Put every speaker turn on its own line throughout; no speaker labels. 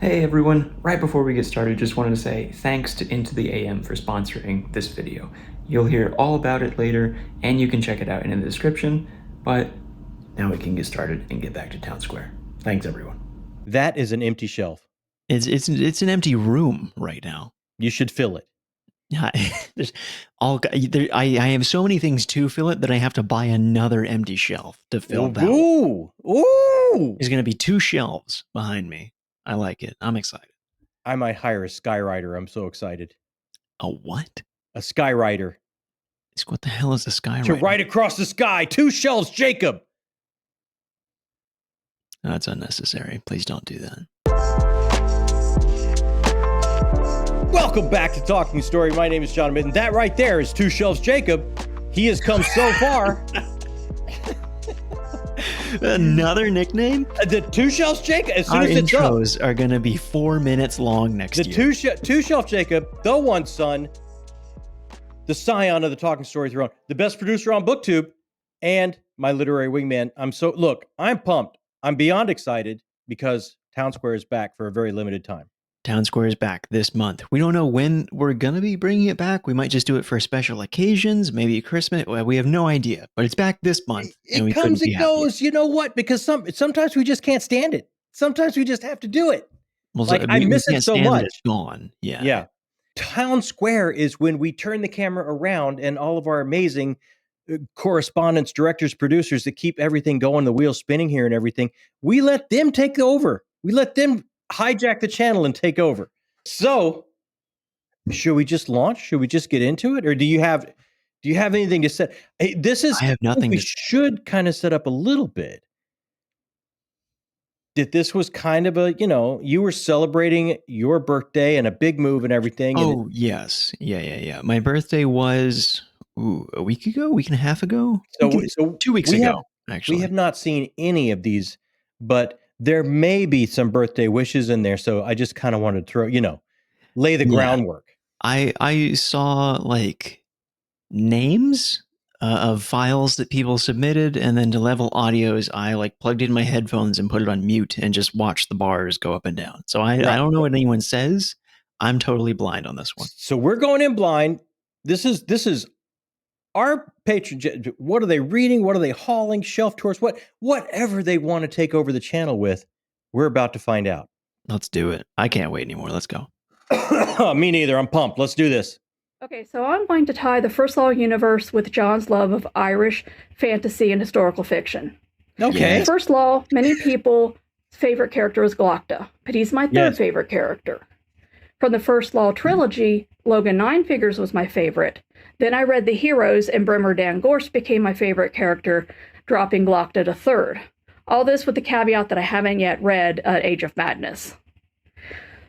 Hey everyone, right before we get started, just wanted to say thanks to Into the AM for sponsoring this video. You'll hear all about it later, and you can check it out in the description, but now we can get started and get back to Town Square. Thanks everyone.
That is an empty shelf.
It's an empty room right now.
You should fill it.
Yeah, I have so many things to fill it that I have to buy another empty shelf to fill that.
Ooh.
There's going to be 2 shelves behind me. I like it. I'm excited.
I might hire a skywriter. I'm so excited.
A what?
A skywriter.
What the hell is a skywriter?
To write across the sky. 2 shelves, Jacob.
That's unnecessary. Please don't do that.
Welcome back to Talking Story. My name is John Mitten. That right there is 2 shelves, Jacob. He has come so far.
Another nickname?
The 2 shelves, Jacob. As soon
Our
as it's up,
intros are going to be 4 minutes long next year.
The 2 shelf, Jacob, the one son, the scion of the Talking Story throne, the best producer on BookTube, and my literary wingman. I'm pumped. I'm beyond excited because Town Square is back for a very limited time.
Town Square is back this month. We don't know when we're going to be bringing it back. We might just do it for special occasions, maybe Christmas. Well, we have no idea, but it's back this month.
It comes and goes. You know what? Because sometimes we just can't stand it. Sometimes we just have to do it.
Well,
I miss it so much.
It's gone. Yeah.
Yeah. Town Square is when we turn the camera around and all of our amazing correspondents, directors, producers that keep everything going, the wheel spinning here and everything, we let them take over. We let them hijack the channel and take over. So should we just launch? Should we just get into it? Or do you have anything to say? Hey, I have nothing. We should kind of set up a little bit that this was kind of you were celebrating your birthday and a big move and everything.
Oh, yes. Yeah. My birthday was a week and a half ago.
So
2 weeks ago, actually.
We have not seen any of these, but there may be some birthday wishes in there. So I just kind of wanted to throw, lay the groundwork.
I saw like names of files that people submitted, and then to level audios, I like plugged in my headphones and put it on mute and just watched the bars go up and down. So I don't know what anyone says. I'm totally blind on this one.
So we're going in blind. This is our patron. What are they reading? What are they hauling? Shelf tours? Whatever they want to take over the channel with, we're about to find out.
Let's do it. I can't wait anymore. Let's go.
Me neither. I'm pumped. Let's do this.
Okay, so I'm going to tie the First Law universe with John's love of Irish fantasy and historical fiction.
Okay.
In First Law, many people's favorite character is Glocta, but he's my third favorite character. From the First Law trilogy, Logan Nine Figures was my favorite. Then I read The Heroes, and Brimmer Dan Gorst became my favorite character, dropping Glocta to third. All this with the caveat that I haven't yet read Age of Madness.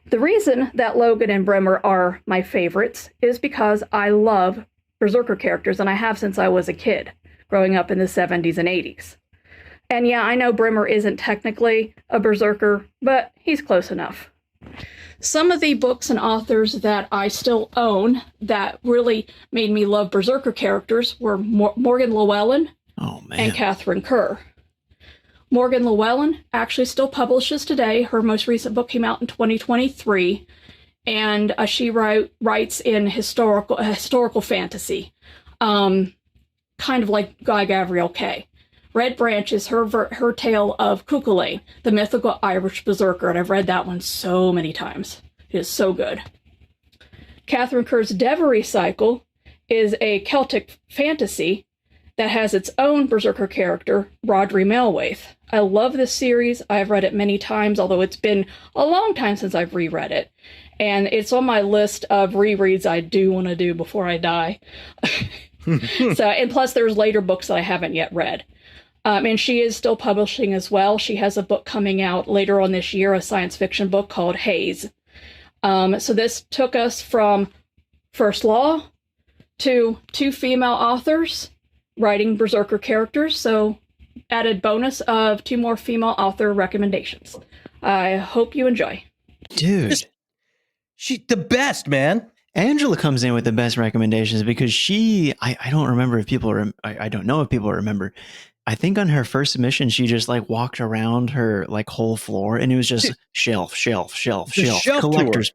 The reason that Logan and Brimmer are my favorites is because I love Berserker characters, and I have since I was a kid, growing up in the 70s and 80s. And yeah, I know Brimmer isn't technically a Berserker, but he's close enough. Some of the books and authors that I still own that really made me love Berserker characters were Morgan Llewellyn and Catherine Kerr. Morgan Llewellyn actually still publishes today. Her most recent book came out in 2023, and she writes in historical fantasy, kind of like Guy Gavriel Kay. Red Branch is her tale of Cuchulainn, the mythical Irish berserker, and I've read that one so many times. It is so good. Catherine Kerr's Devery cycle is a Celtic fantasy that has its own berserker character, Rodri Melwaith. I love this series. I've read it many times, although it's been a long time since I've reread it. And it's on my list of rereads I do want to do before I die. And plus there's later books that I haven't yet read. And she is still publishing as well. She has a book coming out later on this year, a science fiction book called Haze. So this took us from First Law to 2 female authors writing Berserker characters. So added bonus of 2 more female author recommendations. I hope you enjoy.
Dude.
She's the best, man.
Angela comes in with the best recommendations because I don't remember if people I don't know if people remember. I think on her first submission, she just like walked around her like whole floor, and it was just shelf, shelf, shelf,
The
shelf,
shelf
collector's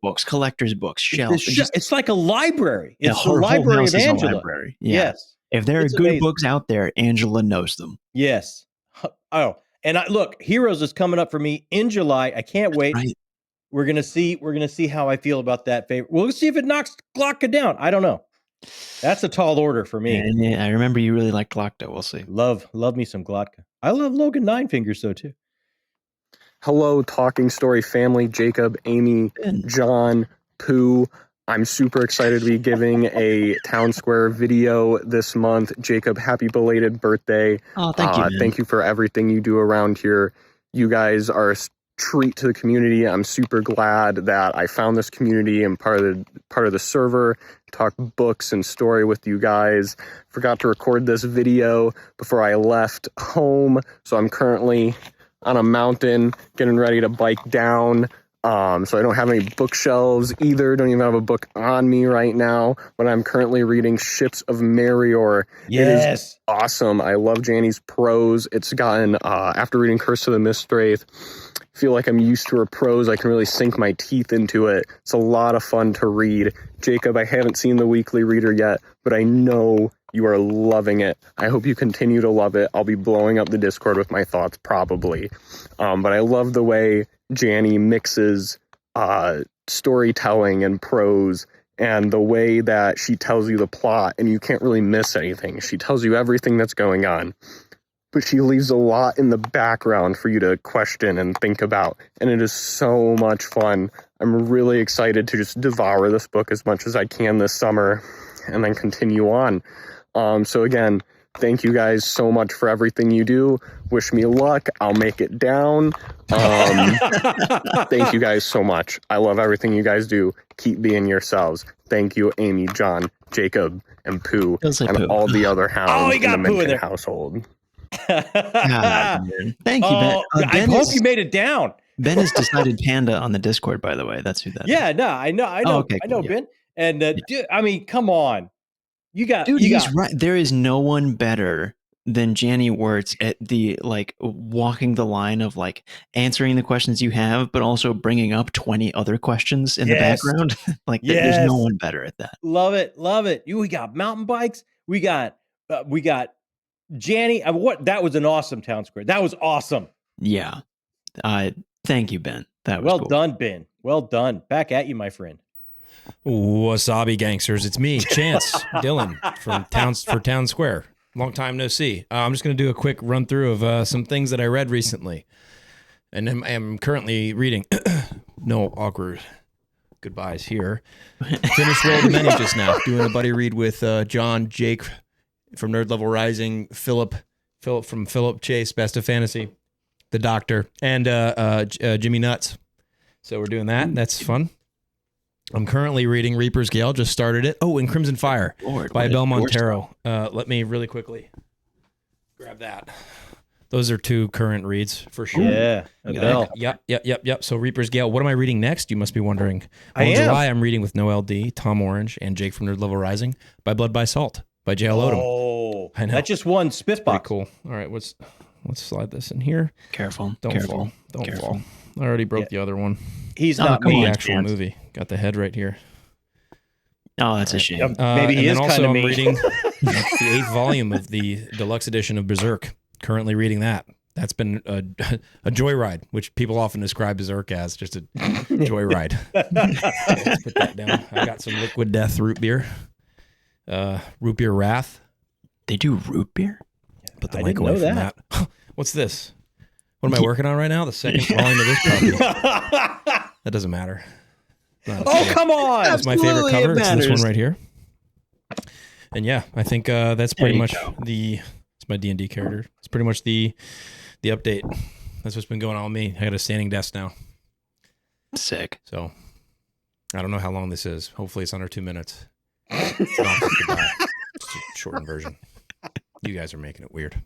books, shelf.
It's like a library.
Yeah,
It's the
her whole
library
house
of
is a
Angela.
library. Yeah.
Yes.
If there are
It's
good
amazing.
books out there, Angela knows them.
Yes. Oh, and look, Heroes is coming up for me in July. I can't wait.
Right.
We're gonna see how I feel about that favorite. We'll see if it knocks Glocka down. I don't know. That's a tall order for me.
And yeah, I remember you really liked Glocta. We'll see.
Love me some Glocka. I love Logan Nine Fingers though too.
Hello, Talking Story family, Jacob, Amy, John, Pooh. I'm super excited to be giving a Town Square video this month. Jacob, happy belated birthday.
Oh, thank you. Man.
Thank you for everything you do around here. You guys are a treat to the community. I'm super glad that I found this community and part of the server, talk books and story with you guys. Forgot to record this video before I left home, so I'm currently on a mountain getting ready to bike down. So I don't have any bookshelves either. Don't even have a book on me right now, but I'm currently reading Ships of Marior.
Yes.
It is awesome. I love Janny's prose. It's gotten, after reading Curse of the Mistwraith, I feel like I'm used to her prose. I can really sink my teeth into it. It's a lot of fun to read. Jacob, I haven't seen the weekly reader yet, but I know you are loving it. I hope you continue to love it. I'll be blowing up the Discord with my thoughts probably. But I love the way Janny mixes storytelling and prose, and the way that she tells you the plot and you can't really miss anything. She tells you everything that's going on, but she leaves a lot in the background for you to question and think about, and it is so much fun. I'm really excited to just devour this book as much as I can this summer and then continue on. So again, thank you guys so much for everything you do. Wish me luck. I'll make it down. Thank you guys so much. I love everything you guys do. Keep being yourselves. Thank you, Amy, John, Jacob, and Pooh, and all the other hounds in the Minton household.
God, thank you, Ben.
I hope you made it down.
Ben has decided Panda on the Discord, by the way. That's who that is.
Yeah, no, I know.
Oh, okay,
I know,
cool,
Ben. And dude, I mean, come on.
He's right. There is no one better than Janny Wirtz at the like walking the line of like answering the questions you have, but also bringing up 20 other questions in the background. Like there's no one better at that.
Love it. We got mountain bikes. We got Janny. That was an awesome Town Square. That was awesome.
Yeah. Thank you, Ben. That was
well
cool.
done, Ben. Well done. Back at you, my friend.
Wasabi gangsters, it's me, Chance Dillon from Town Square. Long time no see. I'm just going to do a quick run through of some things that I read recently, and I'm currently reading. No awkward goodbyes here. Finished Roll the Many just now, doing a buddy read with John, Jake from Nerd Level Rising, Philip from Philip Chase, Best of Fantasy, the Doctor, and Jimmy Nuts. So we're doing that. That's fun. I'm currently reading Reaper's Gale, just started it. Oh, and Crimson Fire by Bel Montero. Let me really quickly grab that. Those are two current reads for sure.
Yeah.
Yep. So Reaper's Gale. What am I reading next? You must be wondering. Well, in July, I'm reading with Noel D, Tom Orange, and Jake from Nerd Level Rising by Blood by Salt by J.L. Odom.
Oh,
I know.
That just won Spitbox.
Cool. All right, let's slide this in here.
Careful.
Don't fall. I already broke the other one.
He's not me.
The actual movie. Got the head right here.
Oh, that's a shame.
Maybe he is kind of me.
I'm reading the 8th volume of the deluxe edition of Berserk. Currently reading that. That's been a joyride, which people often describe Berserk as just a joyride. Put that down. I got some Liquid Death root beer. Root beer Wrath.
They do root beer?
Put the mic away from that. What's this? What am I working on right now? The second volume of this puppy. That doesn't matter.
Come on!
That's my favorite cover. It's this one right here. And yeah, I think that's pretty much it's my D&D character. It's pretty much the update. That's what's been going on with me. I got a standing desk now.
Sick.
So I don't know how long this is. Hopefully it's under 2 minutes. It's not just goodbye. It's a shortened version. You guys are making it weird.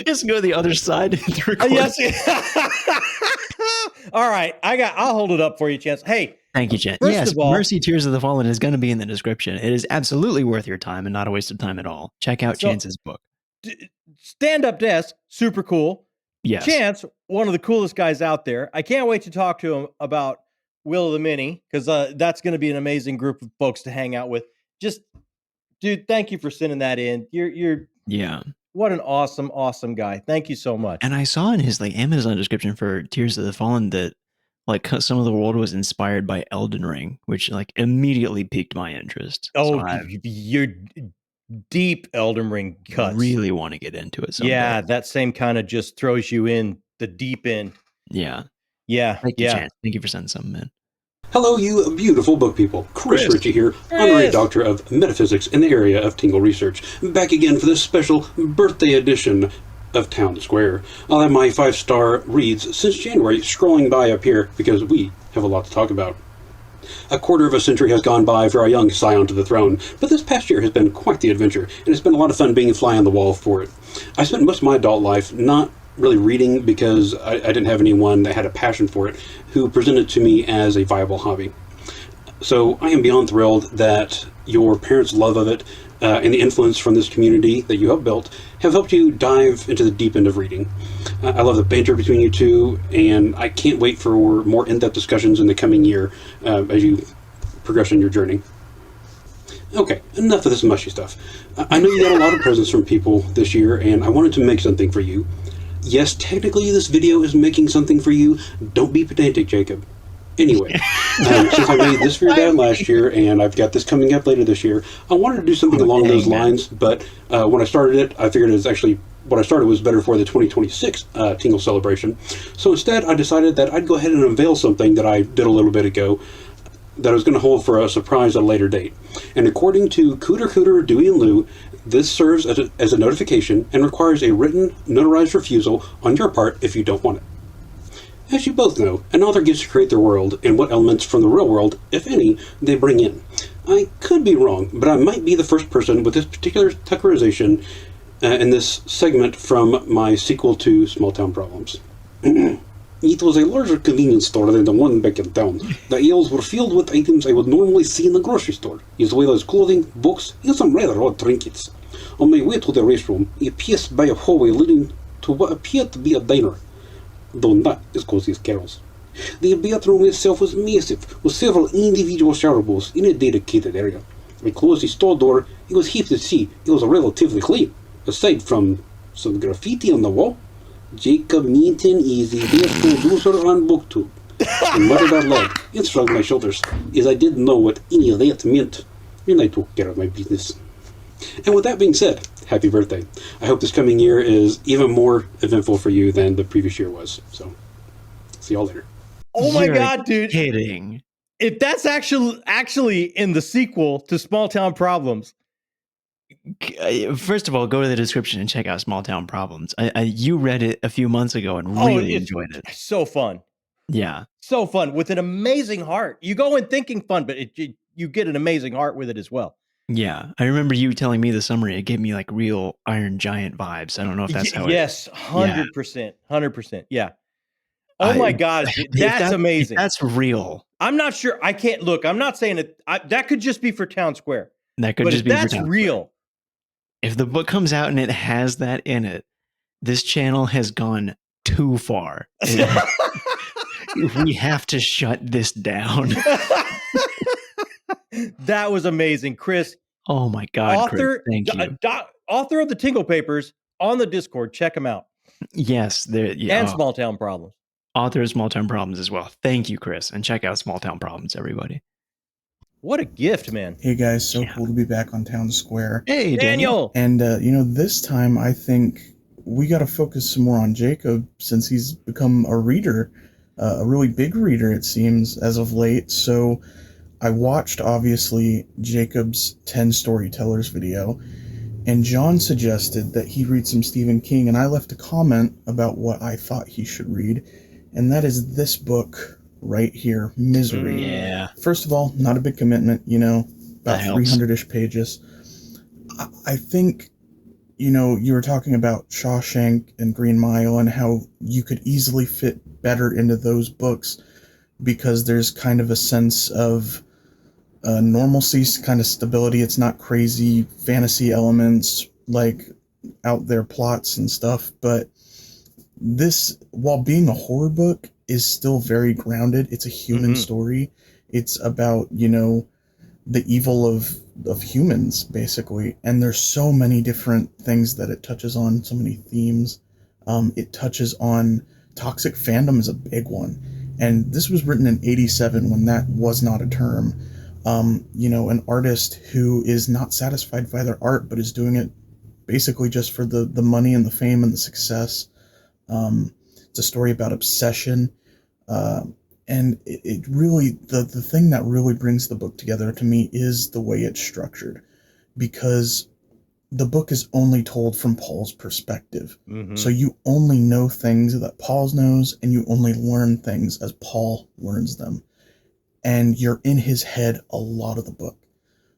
Just go to the other side and record.
Yes. All right, I'll hold it up for you, Chance. Hey,
Thank you, Jen.
First
Yes,
of all-
Mercy Tears of the Fallen is going to be in the description. It is absolutely worth your time and not a waste of time at all. Check out
So-
Chance's book.
stand-up desk, super cool.
Yes.
Chance, one of the coolest guys out there. I can't wait to talk to him about Will of the Mini, because that's going to be an amazing group of folks to hang out with. Just, dude, thank you for sending that in. You're
Yeah.
what an awesome guy. Thank you so much.
And I saw in his like Amazon description for Tears of the Fallen that like some of the world was inspired by Elden Ring, which like immediately piqued my interest.
Oh,
So I
you're deep Elden Ring cuts.
really want to get into it someday.
Yeah, that same kind of just throws you in the deep end.
Yeah.
Yeah,
Thank you,
yeah.
Chance. Thank you for sending something, man.
Hello, you beautiful book people. Chris
Chris.
Ritchey here,
Chris.
honorary doctor of metaphysics in the area of Tingle Research. Back again for this special birthday edition of Town Square. I'll have my 5-star reads since January scrolling by up here because we have a lot to talk about. A quarter of a century has gone by for our young scion to the throne, but this past year has been quite the adventure, and it's been a lot of fun being a fly on the wall for it. I spent most of my adult life not really reading because I didn't have anyone that had a passion for it who presented it to me as a viable hobby. So I am beyond thrilled that your parents' love of it and the influence from this community that you have built have helped you dive into the deep end of reading. I love the banter between you two, and I can't wait for more in-depth discussions in the coming year as you progress in your journey. Okay, enough of this mushy stuff. I know you got a lot of presents from people this year, and I wanted to make something for you. Yes, technically this video is making something for you. Don't be pedantic, Jacob. Anyway, since I made this for your dad last year, and I've got this coming up later this year, I wanted to do something along those lines, but when I started it, I figured it was actually, what I started was better for the 2026 Tingle celebration. So instead, I decided that I'd go ahead and unveil something that I did a little bit ago that I was going to hold for a surprise at a later date. And according to Cooter, Dewey, and Lou, this serves as a notification and requires a written, notarized refusal on your part if you don't want it. As you both know, an author gets to create their world and what elements from the real world, if any, they bring in. I could be wrong, but I might be the first person with this particular Tuckerization in this segment from my sequel to Small Town Problems. It was a larger convenience store than the one back in town. The aisles were filled with items I would normally see in the grocery store, as well as clothing, books, and some rather odd trinkets. On my way to the restroom, I passed by a hallway leading to what appeared to be a diner, though not as cozy as Carol's. The bathroom itself was massive, with several individual shower bowls in a dedicated area. I closed the store door. It was heaps to see. It was relatively clean, aside from some graffiti on the wall. Jakob Meanton is the best producer on BookTube. I muttered out loud and shrugged my shoulders, as I didn't know what any of that meant, and I took care of my business. And with that being said, happy birthday. I hope this coming year is even more eventful for you than the previous year was. So, see y'all later.
Oh my
You're
God, dude.
Kidding.
If that's actually in the sequel to Small Town Problems.
First of all, go to the description and check out Small Town Problems. You read it a few months ago and really enjoyed it.
So fun.
Yeah.
So fun with an amazing heart. You go in thinking fun, but you get an amazing heart with it as well.
Yeah. I remember you telling me the summary. It gave me like real Iron Giant vibes. I don't know if that's how
Yes, 100%. 100%. Yeah. Oh my God. That's amazing.
That's real.
I'm not sure. I can't look. I'm not saying it. That could just be for Town Square.
That could
But
just
if
be for
that's
Town
real.
Square. If the book comes out and it has that in it, this channel has gone too far. We have to shut this down.
That was amazing, Chris.
Oh my God, Chris, thank you.
Author of the Tingle Papers on the Discord. Check him out.
Yes,
and Small Town Problems.
Author of Small Town Problems as well. Thank you, Chris, and check out Small Town Problems, everybody.
What a gift, man.
Hey guys, so cool to be back on Town Square.
Hey, Daniel.
And, this time I think we got to focus some more on Jakob since he's become a reader, a really big reader, it seems, as of late. So I watched, obviously, Jacob's 10 Storytellers video, and John suggested that he read some Stephen King, and I left a comment about what I thought he should read, and that is this book right here, Misery.
Yeah.
First of all, not a big commitment, about 300-ish pages. I think, you were talking about Shawshank and Green Mile and how you could easily fit better into those books because there's kind of a sense of normalcy, kind of stability. It's not crazy fantasy elements like out there plots and stuff. But this, while being a horror book, is still very grounded. It's a human story. It's about, the evil of humans, basically. And there's so many different things that it touches on, so many themes. It touches on toxic fandom is a big one. And this was written in 87 when that was not a term. An artist who is not satisfied by their art, but is doing it basically just for the money and the fame and the success. It's a story about obsession. And it really, the thing that really brings the book together to me is the way it's structured, because the book is only told from Paul's perspective. So you only know things that Paul knows, and you only learn things as Paul learns them. And you're in his head a lot of the book.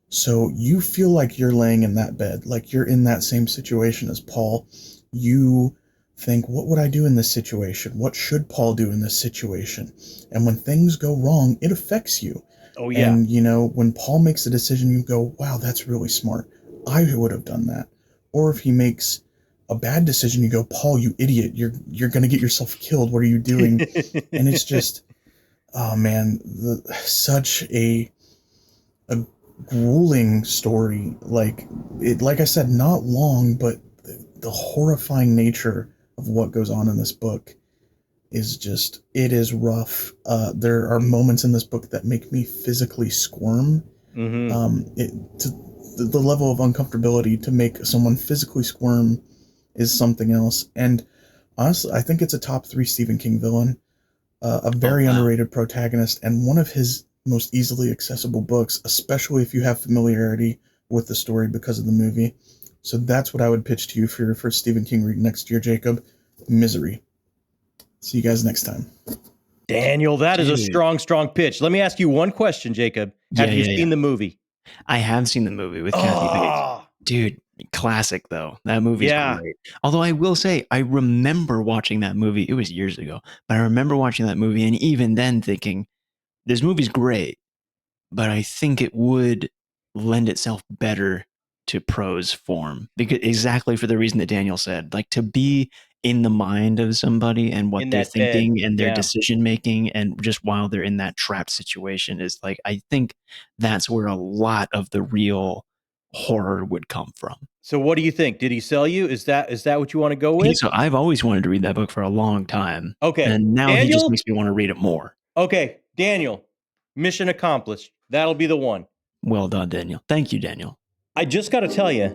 So you feel like you're laying in that bed, like you're in that same situation as Paul. You think, what would I do in this situation? What should Paul do in this situation? And when things go wrong, it affects you.
Oh, yeah.
And, when Paul makes a decision, you go, wow, that's really smart. I would have done that. Or if he makes a bad decision, you go, Paul, you idiot. You're going to get yourself killed. What are you doing? And it's just, oh, man, such a grueling story. Like I said, not long, but the horrifying nature of what goes on in this book is just, it is rough. There are moments in this book that make me physically squirm. The level of uncomfortability to make someone physically squirm is something else. And honestly, I think it's a top 3 Stephen King villain, a very underrated protagonist, and one of his most easily accessible books, especially if you have familiarity with the story because of the movie. So that's what I would pitch to you for your first Stephen King read next year, Jacob. Misery. See you guys next time.
Daniel, that is a strong pitch. Let me ask you one question, Jacob. Have you seen the movie?
I have seen the movie with Kathy Bates. Dude, classic though. That movie's great. Although I will say, I remember watching that movie. It was years ago, but I remember watching that movie and even then thinking, this movie's great, but I think it would lend itself better to prose form, because exactly for the reason that Daniel said, like, to be in the mind of somebody and what they're thinking and their decision making, and just while they're in that trapped situation, is like, I think that's where a lot of the real horror would come from.
So what do you think? Did he sell you? Is that what you want to go with?
So I've always wanted to read that book for a long time.
Okay.
And now
Daniel?
He just makes me want to read it more.
Okay, Daniel, mission accomplished. That'll be the one.
Well done, Daniel. Thank you, Daniel.
I just got to tell you,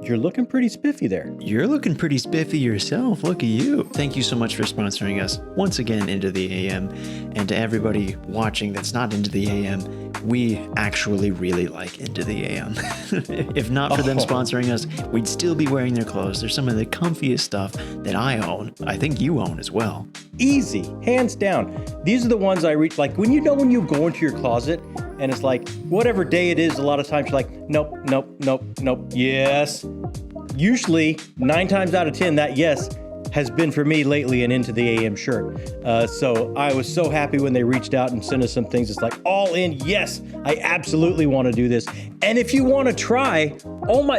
you're looking pretty spiffy there.
You're looking pretty spiffy yourself. Look at you. Thank you so much for sponsoring us once again, Into the AM. And to everybody watching that's not Into the AM, we actually really like Into the AM. If not for them sponsoring us, we'd still be wearing their clothes. They're some of the comfiest stuff that I own. I think you own as well.
Easy, hands down. These are the ones I reach. Like when you go into your closet and it's like, whatever day it is, a lot of times you're like, nope. Yes. Usually 9 times out of 10, that yes has been for me lately an Into the AM shirt. So I was so happy when they reached out and sent us some things. It's like, all in, yes, I absolutely want to do this. And if you want to try,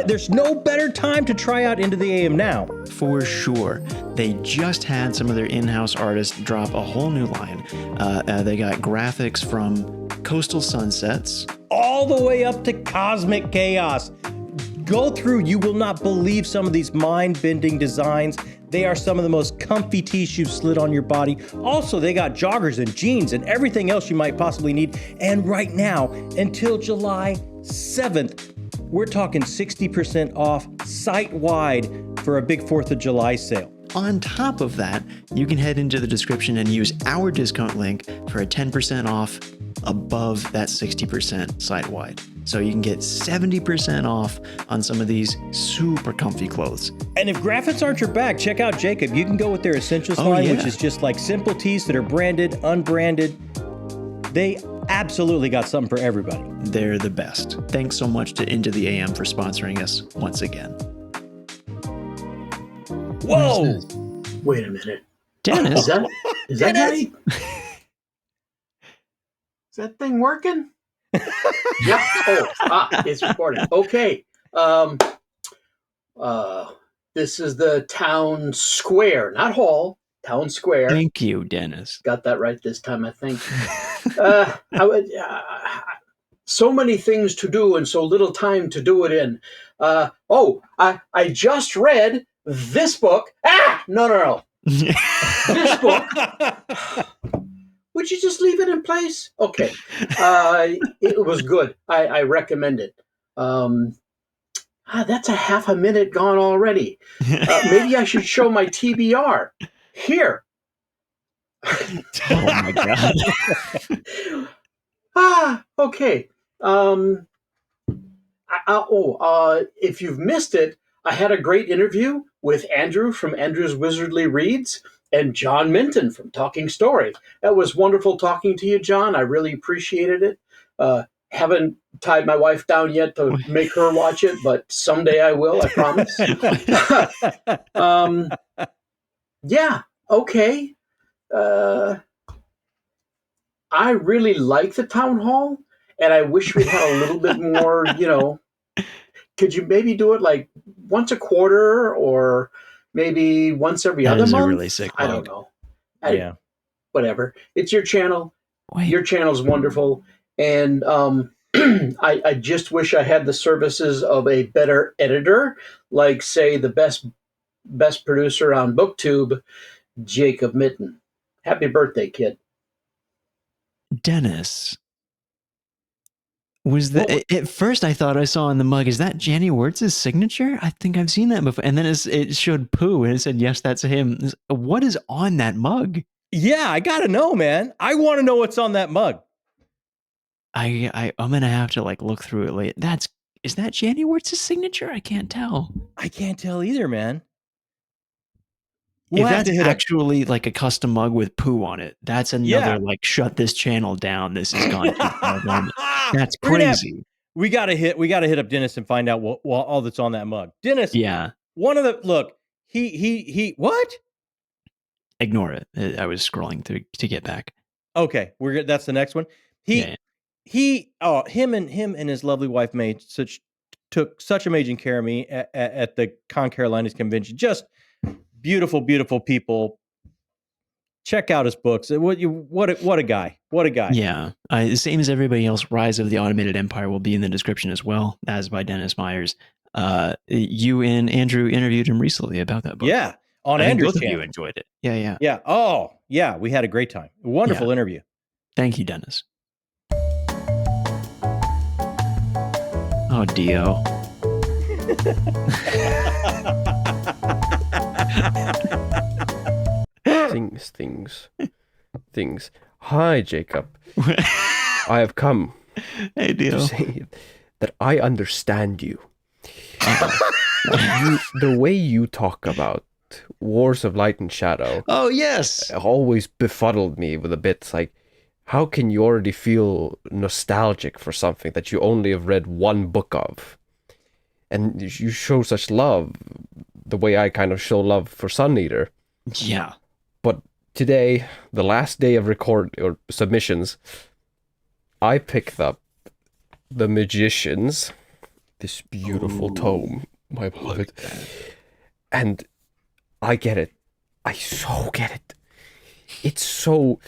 there's no better time to try out Into the AM now.
For sure. They just had some of their in-house artists drop a whole new line. They got graphics from Coastal Sunsets
all the way up to Cosmic Chaos. Go through, you will not believe some of these mind-bending designs. They are some of the most comfy tees you've slid on your body. Also, they got joggers and jeans and everything else you might possibly need. And right now, until July 7th, we're talking 60% off site-wide for a big 4th of July sale.
On top of that, you can head into the description and use our discount link for a 10% off above that 60% site-wide. So you can get 70% off on some of these super comfy clothes.
And if graphics aren't your bag, check out Jakob. You can go with their Essentials line, which is just like simple tees that are branded, unbranded. They absolutely got something for everybody.
They're the best. Thanks so much to Into the AM for sponsoring us once again.
Whoa!
Wait a minute.
Dennis.
Is that
Dennis?
guy? Is that thing working? Yeah. Oh, it's recording. Okay. This is the town square, not hall. Town square.
Thank you, Dennis.
Got that right this time, I think. So many things to do and so little time to do it in. I just read this book. No. This book. Would you just leave it in place? Okay. It was good. I recommend it. That's a half a minute gone already. Maybe I should show my TBR. Here.
Oh my God.
Okay. If you've missed it, I had a great interview with Andrew from Andrew's Wizardly Reads and John Minton from Talking Story. That was wonderful talking to you, John. I really appreciated it. Haven't tied my wife down yet to make her watch it, but someday I will, I promise. Yeah, okay. I really like the town hall, and I wish we had a little bit more, could you maybe do it like once a quarter or maybe once every other month?
That is a really sick
I
book.
don't know.
Yeah.
Whatever. It's your channel.
Wait.
Your channel's wonderful. And I just wish I had the services of a better editor, like, say, the best producer on BookTube, Jakob Mitten. Happy birthday, kid.
Dennis. At first I thought I saw on the mug, is that Jenny Wirtz's signature? I think I've seen that before. And then it showed Pooh and it said, yes, that's him. What is on that mug?
Yeah, I gotta know, man. I want to know what's on that mug.
I'm gonna have to look through it later. Is that Jenny Wirtz's signature? I can't tell.
I can't tell either, man.
If that's actually a custom mug with Pooh on it, that's another shut this channel down. This is gone too far. That's crazy.
We gotta hit up Dennis and find out what all that's on that mug. Dennis,
yeah.
One of the look, he what?
Ignore it. I was scrolling to get back.
Okay, that's the next one. Him and his lovely wife took such amazing care of me at the Con Carolinas convention. Just beautiful, beautiful people. Check out his books. What a guy. What a guy.
Yeah. Same as everybody else, Rise of the Automated Empire will be in the description as well, as by Dennis Myers. You and Andrew interviewed him recently about that book.
Yeah. On Andrew's
both
channel.
of you enjoyed it. Yeah.
Yeah. Oh, yeah. We had a great time. Wonderful interview. Thank
you, Dennis. Oh, Dio.
Things. Hi, Jakob. I have come to say that I understand you. The way you talk about Wars of Light and Shadow.
Oh, yes.
Always befuddled me with a bit how can you already feel nostalgic for something that you only have read one book of? And you show such love the way I kind of show love for Sun Eater.
Yeah.
But today, the last day of submissions, I picked up The Magicians, this beautiful tome, my beloved. And I get it. I so get it. It's so...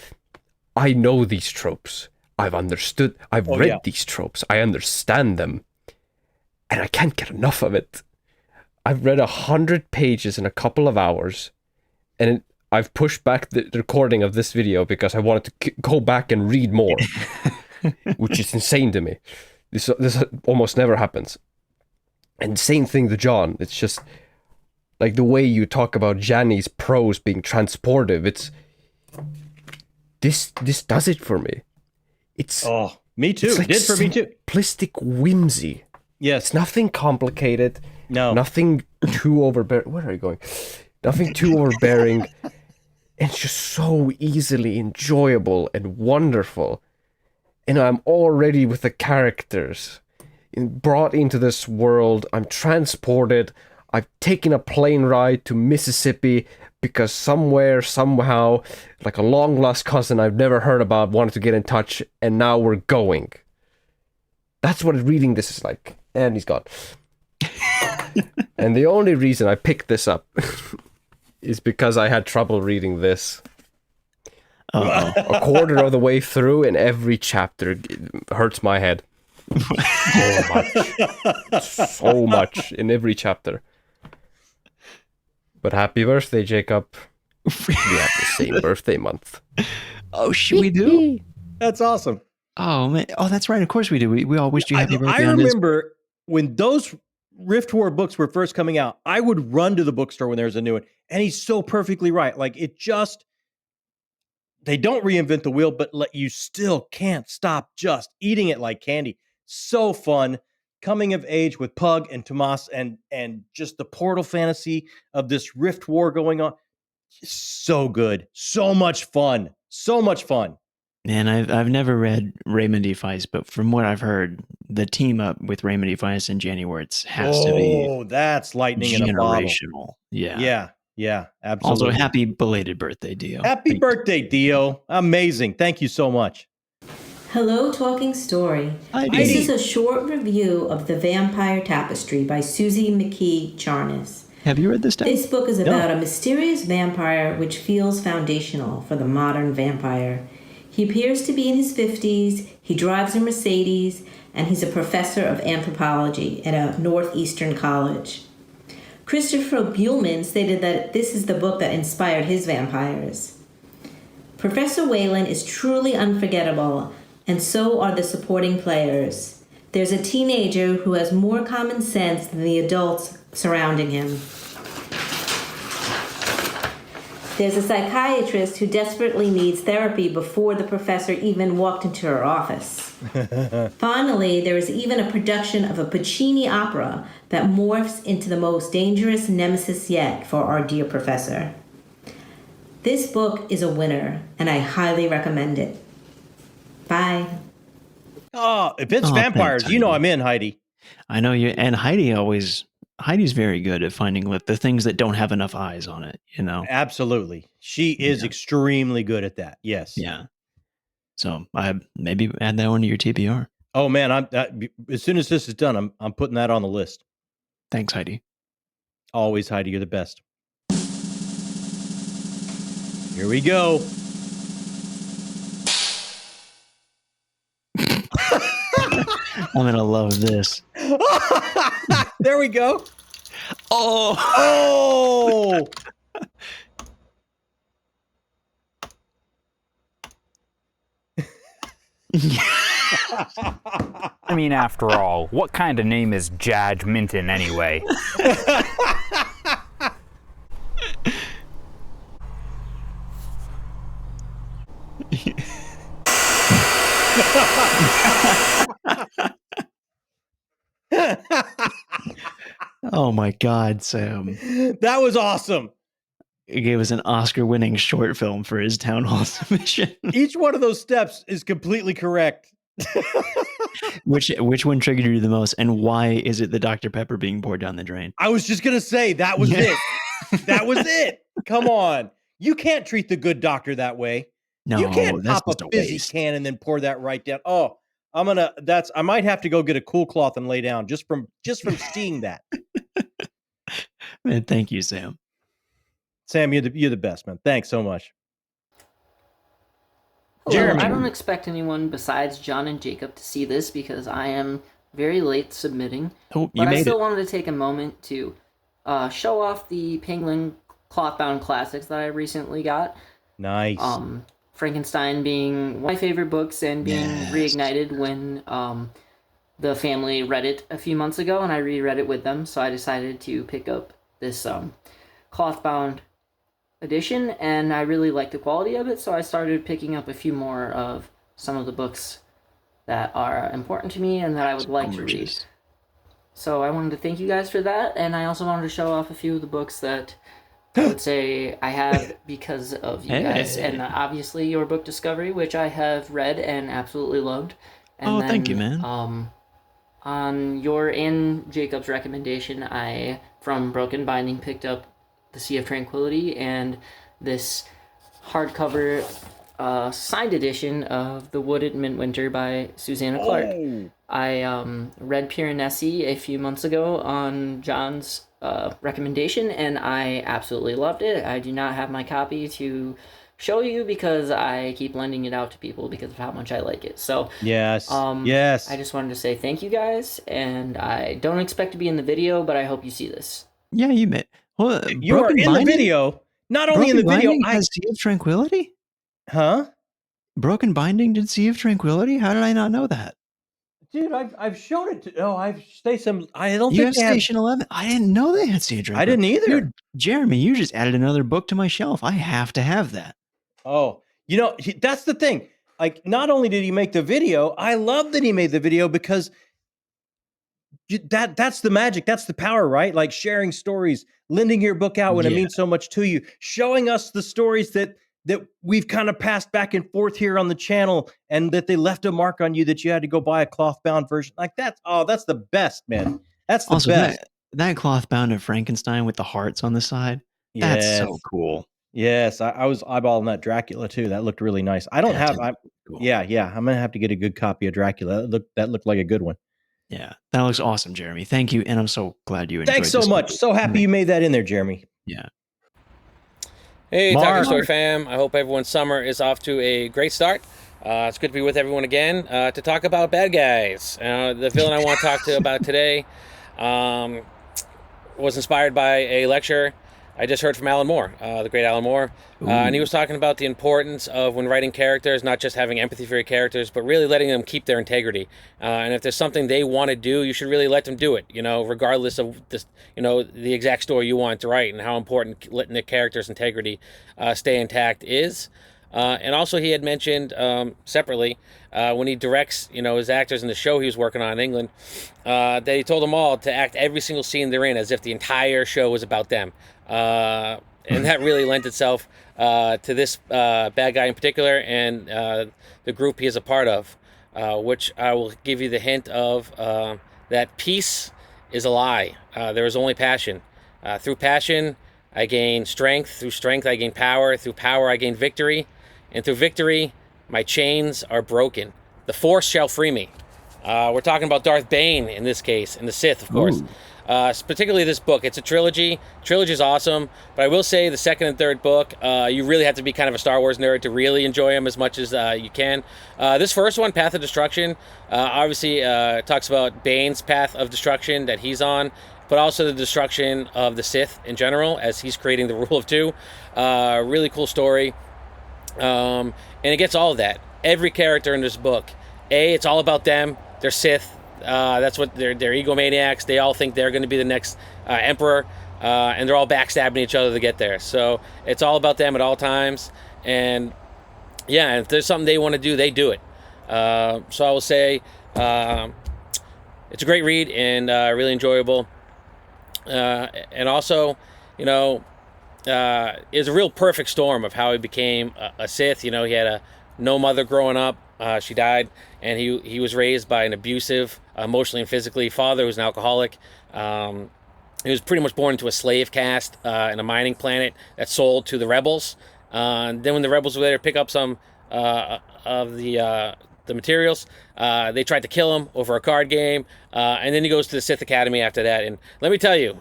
I know these tropes. I've read these tropes. I understand them. And I can't get enough of it. I've read 100 pages in a couple of hours. And I've pushed back the recording of this video because I wanted to go back and read more. Which is insane to me. This almost never happens. And same thing to John. It's just... the way you talk about Janny's prose being transportive. It's... This does it for me. It's
me too. It did for me too.
Simplistic whimsy.
Yes.
It's nothing complicated.
No.
Nothing too overbearing. Where are you going? Nothing too overbearing. It's just so easily enjoyable and wonderful. And I'm already with the characters. Brought into this world. I'm transported. I've taken a plane ride to Mississippi because somewhere, somehow, like a long lost cousin I've never heard about wanted to get in touch, and now we're going. That's what reading this is like. And he's gone. And the only reason I picked this up is because I had trouble reading this. A quarter of the way through, and every chapter hurts my head. So much in every chapter. But happy birthday, Jacob. We have the same birthday month.
Oh, we do?
That's awesome.
Oh, man. Oh, that's right. Of course we do. We all wished you happy birthday.
I remember when those Rift War books were first coming out, I would run to the bookstore when there was a new one. And he's so perfectly right. Like, it just... They don't reinvent the wheel, but you still can't stop just eating it like candy. So fun. Coming of age with Pug and Tomas and just the portal fantasy of this Rift War going on. So good. So much fun. So much fun.
Man, I've never read Raymond E. Feist, but from what I've heard, the team up with Raymond E. Feist and Janny Wirtz has to be...
Oh, that's lightning in a bottle.
Generational.
Yeah, absolutely.
Also, happy belated birthday, Dio.
Happy birthday, Dio. Amazing. Thank you so much.
Hello, Talking Story.
Heidi.
This is a short review of The Vampire Tapestry by Susie McKee Charnas.
Have you read this, Dan?
This book is about a mysterious vampire which feels foundational for the modern vampire. He appears to be in his 50s, he drives a Mercedes, and he's a professor of anthropology at a northeastern college. Christopher Ruocchio stated that this is the book that inspired his vampires. Professor Whalen is truly unforgettable, and so are the supporting players. There's a teenager who has more common sense than the adults surrounding him. There's a psychiatrist who desperately needs therapy before the professor even walked into her office. Finally, there is even a production of a Puccini opera that morphs into the most dangerous nemesis yet for our dear professor. This book is a winner, and I highly recommend it. Bye.
Oh, if it's vampires,
thanks,
you know
Heidi.
I'm in, Heidi.
I know you, and Heidi's very good at finding the things that don't have enough eyes on it, you know?
Absolutely. She is extremely good at that. Yes.
Yeah. So I maybe add that one to your TBR.
Oh man, as soon as this is done, I'm putting that on the list.
Thanks, Heidi.
Always, Heidi, you're the best. Here we go.
I'm gonna love this.
There we go.
Oh.
I mean, after all, what kind of name is Jadge Minton anyway?
Oh my God, Sam.
That was awesome.
He gave us an Oscar-winning short film for his town hall submission.
Each one of those steps is completely correct.
Which one triggered you the most, and why is it the Dr. Pepper being poured down the drain?
I was just gonna say that was it. That was it. Come on, you can't treat the good doctor that way.
No,
you can't
that's
pop
just
a
a
fizzy
waste.
can and then pour that right down. Oh, I might have to go get a cool cloth and lay down just from seeing that.
Man, thank you, Sam.
Sam, you're the best, man. Thanks so much.
Hello,
Jeremy.
I don't expect anyone besides John and Jacob to see this because I am very late submitting.
Oh, you
but I
made
still
it.
wanted to take a moment to show off the Penguin cloth-bound classics that I recently got.
Nice.
Frankenstein being one of my favorite books and being reignited when the family read it a few months ago, and I reread it with them, so I decided to pick up this cloth-bound edition, and I really like the quality of it, so I started picking up a few more of some of the books that are important to me and that I would like to read. So I wanted to thank you guys for that, and I also wanted to show off a few of the books that I would say I have because of you guys, and obviously your book Discovery, which I have read and absolutely loved. And
thank you, man.
On your and Jacob's recommendation, I, from Broken Binding, picked up The Sea of Tranquility and this hardcover signed edition of The Wooded Midwinter by Susanna Clark. I read Piranesi a few months ago on John's recommendation, and I absolutely loved it. I do not have my copy to show you because I keep lending it out to people because of how much I like it. So
yes,
I just wanted to say thank you guys, and I don't expect to be in the video, but I hope you see this.
Yeah, you met. Well,
you are in the video. Not only in the video,
has Sea of Tranquility.
Huh?
Broken Binding did Sea of Tranquility. How did I not know that?
Dude, I've shown it to. Oh, I've Station. I don't
You
think
have
they have
Station 11. I didn't know they had Sea of Tranquility.
I didn't either.
Dude, Jeremy, you just added another book to my shelf. I have to have that.
Oh, you know, that's the thing. Like, not only did he make the video, I love that he made the video because that's the magic. That's the power, right? Like sharing stories, lending your book out when it means so much to you, showing us the stories that we've kind of passed back and forth here on the channel and that they left a mark on you that you had to go buy a cloth bound version. Like that's the best, man. That's the
also,
best.
That cloth bound of Frankenstein with the hearts on the side. That's so cool.
Yes, I was eyeballing that Dracula too. That looked really nice. I don't have. Cool. Yeah. I'm gonna have to get a good copy of Dracula. That looked like a good one.
Yeah, that looks awesome, Jeremy. Thank you, and I'm so glad you enjoyed.
Thanks so much. So happy you made that in there, Jeremy.
Yeah.
Hey, Talking Story fam. I hope everyone's summer is off to a great start. It's good to be with everyone again to talk about bad guys. The villain I want to talk to about today was inspired by a lecture I just heard from Alan Moore, the great Alan Moore. And he was talking about the importance of when writing characters, not just having empathy for your characters, but really letting them keep their integrity. And if there's something they want to do, you should really let them do it, regardless of this, the exact story you want to write and how important letting the character's integrity stay intact is. And also he had mentioned separately when he directs, his actors in the show he was working on in England, that he told them all to act every single scene they're in as if the entire show was about them. And that really lent itself to this bad guy in particular and the group he is a part of, which I will give you the hint of that peace is a lie. There is only passion. Through passion, I gain strength. Through strength, I gain power. Through power, I gain victory. And through victory, my chains are broken. The Force shall free me. We're talking about Darth Bane in this case, and the Sith, of course. Particularly this book. It's a trilogy. Trilogy is awesome, but I will say the second and third book, you really have to be kind of a Star Wars nerd to really enjoy them as much as you can. This first one, Path of Destruction, obviously talks about Bane's path of destruction that he's on, but also the destruction of the Sith in general as he's creating the Rule of Two. Really cool story. And it gets all of that. Every character in this book, it's all about them. They're Sith. That's what they're egomaniacs. They all think they're going to be the next emperor, and they're all backstabbing each other to get there. So it's all about them at all times. And yeah, if there's something they want to do, they do it. So I will say it's a great read and really enjoyable. And also, it was a real perfect storm of how he became a Sith. He had no mother growing up. She died, and he was raised by an abusive, emotionally and physically father who's an alcoholic. He was pretty much born into a slave caste in a mining planet that sold to the rebels. Then when the rebels were there to pick up some of the materials, they tried to kill him over a card game, and then he goes to the Sith Academy after that. And let me tell you,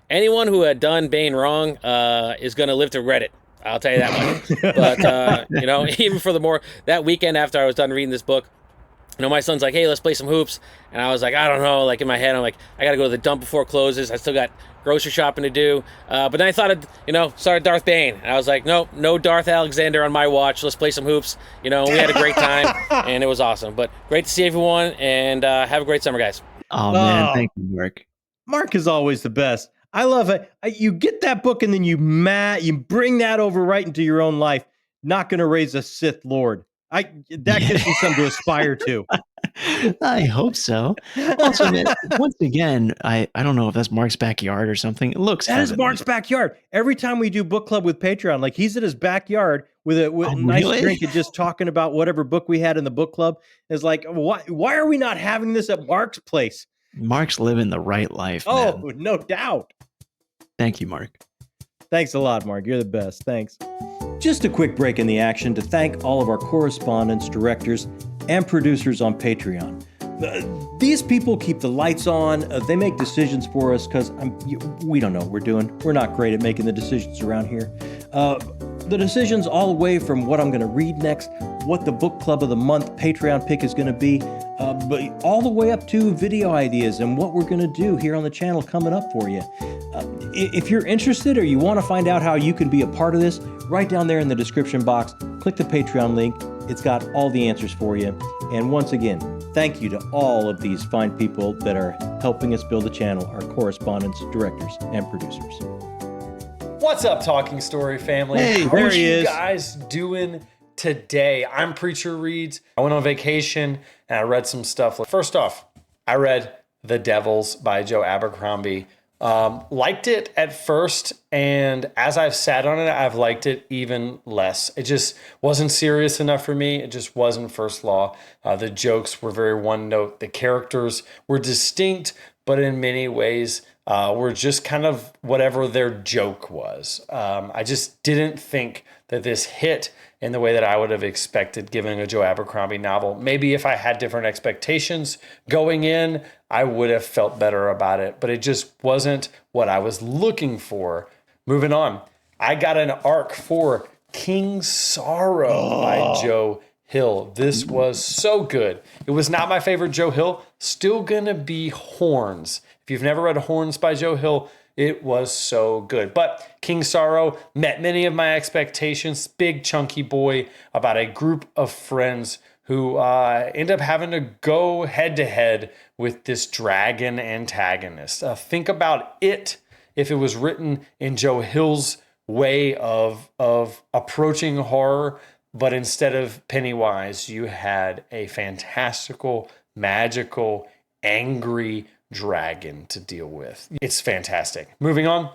anyone who had done Bane wrong is going to live to regret it. I'll tell you that much. But, even for that weekend after I was done reading this book, my son's like, hey, let's play some hoops. And I was like, I don't know. Like in my head, I'm like, I got to go to the dump before it closes. I still got grocery shopping to do. But then I thought of, started Darth Bane. And I was like, nope, no Darth Alexander on my watch. Let's play some hoops. We had a great time and it was awesome. But great to see everyone and have a great summer, guys.
Oh, man. Thank you, Mark.
Mark is always the best. I love it. You get that book and then you bring that over right into your own life. Not going to raise a Sith Lord. That gives me something to aspire to.
I hope so. Also, man, once again, I don't know if that's Mark's backyard or something. It looks
That is
heavenly.
Mark's backyard. Every time we do book club with Patreon, like he's in his backyard with a nice
really?
drink and just talking about whatever book we had in the book club. It's like, why are we not having this at Mark's place?
Mark's living the right life,
Oh,
man.
no doubt.
Thank you, Mark.
Thanks a lot, Mark. You're the best. Thanks. Just a quick break in the action to thank all of our correspondents, directors, and producers on Patreon. These people keep the lights on. They make decisions for us because we don't know what we're doing. We're not great at making the decisions around here. The decisions all the way from what I'm going to read next, what the book club of the month Patreon pick is going to be, but all the way up to video ideas and what we're going to do here on the channel coming up for you. If you're interested or you want to find out how you can be a part of this, right down there in the description box, click the Patreon link. It's got all the answers for you. And once again, thank you to all of these fine people that are helping us build the channel, our correspondents, directors, and producers.
What's up, Talking Story family?
Hey,
How
there
are
he
you
is.
guys doing today? I'm Preacher Reads. I went on vacation and I read some stuff. First off, I read The Devils by Joe Abercrombie. Liked it at first, and as I've sat on it, I've liked it even less. It just wasn't serious enough for me. It just wasn't First Law. The jokes were very one note. The characters were distinct, but in many ways were just kind of whatever their joke was. I just didn't think that this hit in the way that I would have expected given a Joe Abercrombie novel. Maybe if I had different expectations going in, I would have felt better about it, but it just wasn't what I was looking for. Moving on, I got an arc for King Sorrow by Joe Hill. This was so good. It was not my favorite Joe Hill, still gonna be Horns. If you've never read Horns by Joe Hill, it was so good. But King Sorrow met many of my expectations. Big chunky boy about a group of friends who end up having to go head to head with this dragon antagonist. Think about it if it was written in Joe Hill's way of approaching horror, but instead of Pennywise, you had a fantastical, magical, angry dragon to deal with. It's fantastic. Moving on,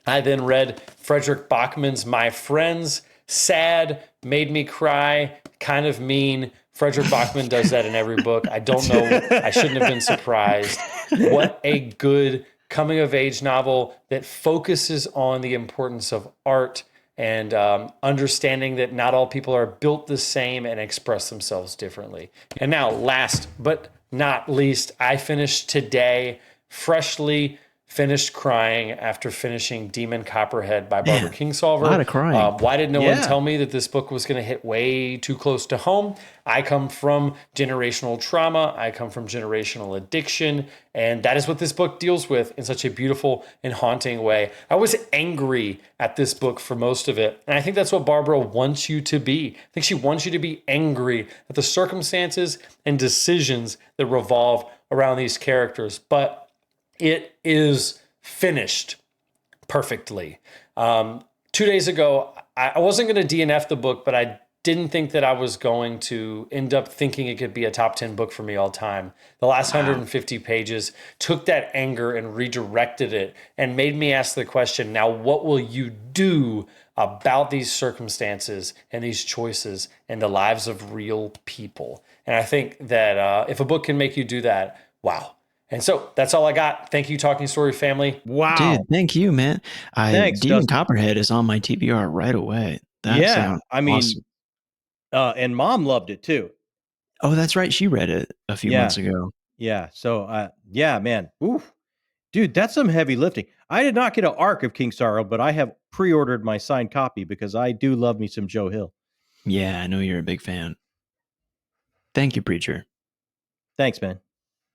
I then read Frederick Bachman's My Friends. Sad, made me cry, kind of mean. Frederick Bachman does that in every book. I don't know. I shouldn't have been surprised. What a good coming of age novel that focuses on the importance of art and understanding that not all people are built the same and express themselves differently. And now, last but not least, I finished today, freshly finished crying after finishing Demon Copperhead by Barbara Kingsolver.
A lot of crying.
Why did no one tell me that this book was going to hit way too close to home? I come from generational trauma. I come from generational addiction. And that is what this book deals with in such a beautiful and haunting way. I was angry at this book for most of it. And I think that's what Barbara wants you to be. I think she wants you to be angry at the circumstances and decisions that revolve around these characters. But it is finished perfectly. 2 days ago, I wasn't going to DNF the book, but I didn't think that I was going to end up thinking it could be a top 10 book for me all time. The last 150 pages took that anger and redirected it and made me ask the question, now what will you do about these circumstances and these choices in the lives of real people? And I think that if a book can make you do that, wow. And so that's all I got. Thank you, Talking Story family.
Wow.
Dude, thank you, man.
Thanks,
Demon
Dustin.
Copperhead is on my TBR right away. That sounds awesome.
And Mom loved it too.
Oh, that's right. She read it a few months ago.
Yeah. So, yeah, man. Oof. Dude, that's some heavy lifting. I did not get an arc of King Sorrow, but I have pre-ordered my signed copy because I do love me some Joe Hill.
Yeah, I know you're a big fan. Thank you, Preacher.
Thanks, man.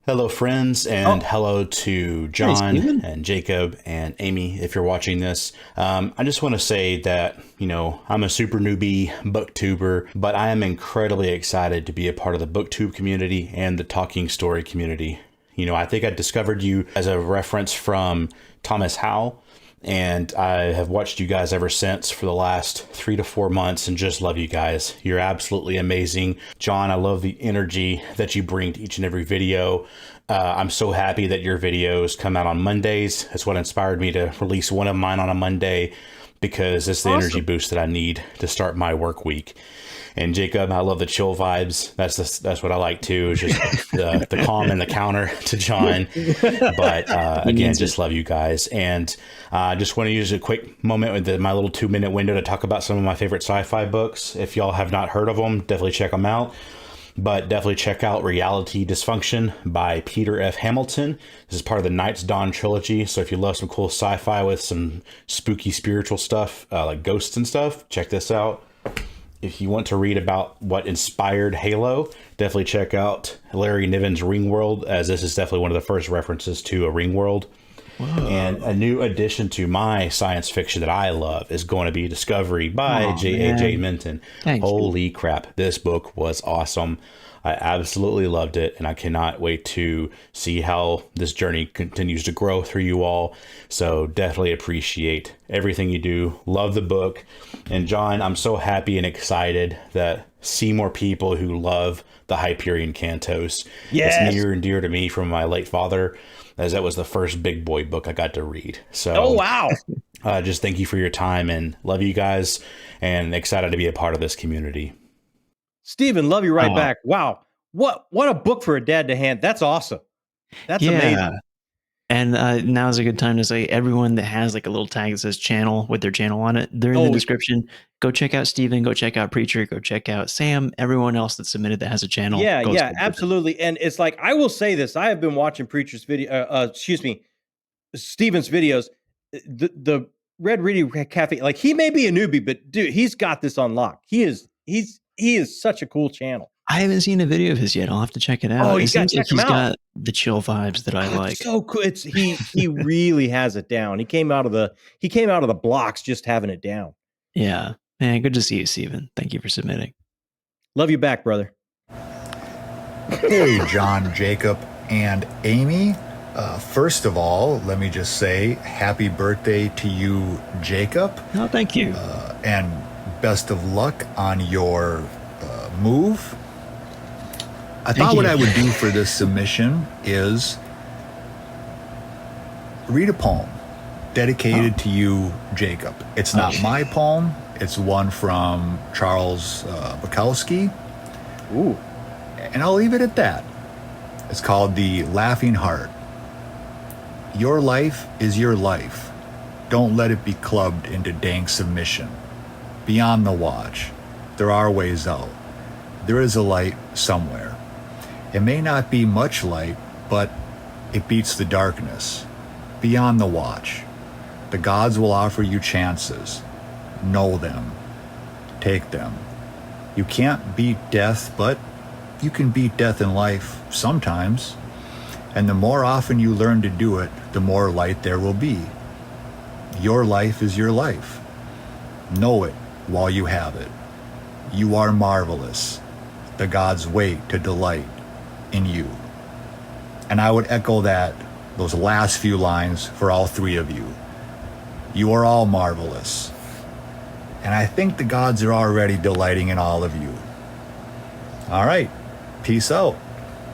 Hello, friends, and hello to John and Jacob and Amy, if you're watching this. I just want to say that, you know, I'm a super newbie booktuber, but I am incredibly excited to be a part of the booktube community and the Talking Story community. You know, I think I discovered you as a reference from Thomas Howell, And I have watched you guys ever since for the last 3 to 4 months and just love you guys. You're absolutely amazing. John, I love the energy that you bring to each and every video. I'm so happy that your videos come out on Mondays. That's what inspired me to release one of mine on a Monday, because it's the energy boost that I need to start my work week. And Jacob, I love the chill vibes. That's what I like too. Is just the calm and the counter to John. But again, just love you guys. And I just want to use a quick moment with my little 2-minute window to talk about some of my favorite sci-fi books. If y'all have not heard of them, definitely check them out. But definitely check out Reality Dysfunction by Peter F. Hamilton. This is part of the Night's Dawn trilogy. So if you love some cool sci-fi with some spooky spiritual stuff, like ghosts and stuff, check this out. If you want to read about what inspired Halo, definitely check out Larry Niven's Ringworld, as this is definitely one of the first references to a Ringworld. Whoa. And a new addition to my science fiction that I love is going to be Discovery by J.A.J. Minton. Holy crap, this book was awesome. I absolutely loved it, and I cannot wait to see how this journey continues to grow through you all. So definitely appreciate everything you do. Love the book. And John, I'm so happy and excited that see more people who love the Hyperion Cantos. Yes. It's near and dear to me from my late father, as that was the first big boy book I got to read. So,
oh, wow.
Just thank you for your time, and love you guys, and excited to be a part of this community.
Stephen, love you right back. Wow. What a book for a dad to hand. That's awesome. That's amazing.
And now's a good time to say, everyone that has like a little tag that says channel with their channel on it, they're in the description. Go check out Stephen, go check out Preacher, go check out Sam, everyone else that submitted that has a channel.
Yeah, absolutely. And it's like, I will say this, I have been watching Preacher's video, Stephen's videos. The Red Reading Cafe, like, he may be a newbie, but dude, he's got this on lock. He is such a cool channel.
I haven't seen a video of his yet. I'll have to check it out.
Oh,
he's got the chill vibes that I like.
It's so cool. He really has it down. He came out of the blocks just having it down.
Yeah, man. Good to see you, Stephen. Thank you for submitting.
Love you back, brother.
Hey, John, Jacob, and Amy. First of all, let me just say happy birthday to you, Jacob.
Oh, thank you.
And best of luck on your move. I thought what I would do for this submission is read a poem dedicated to you, Jacob. It's not my poem. It's one from Charles Bukowski.
Ooh.
And I'll leave it at that. It's called The Laughing Heart. Your life is your life. Don't let it be clubbed into dank submission. Beyond the watch, there are ways out. There is a light somewhere. It may not be much light, but it beats the darkness. Beyond the watch, the gods will offer you chances. Know them. Take them. You can't beat death, but you can beat death in life sometimes. And the more often you learn to do it, the more light there will be. Your life is your life. Know it while you have it. You are marvelous. The gods wait to delight in you. And I would echo those last few lines for all three of you. You are all marvelous. And I think the gods are already delighting in all of you. All right. Peace out.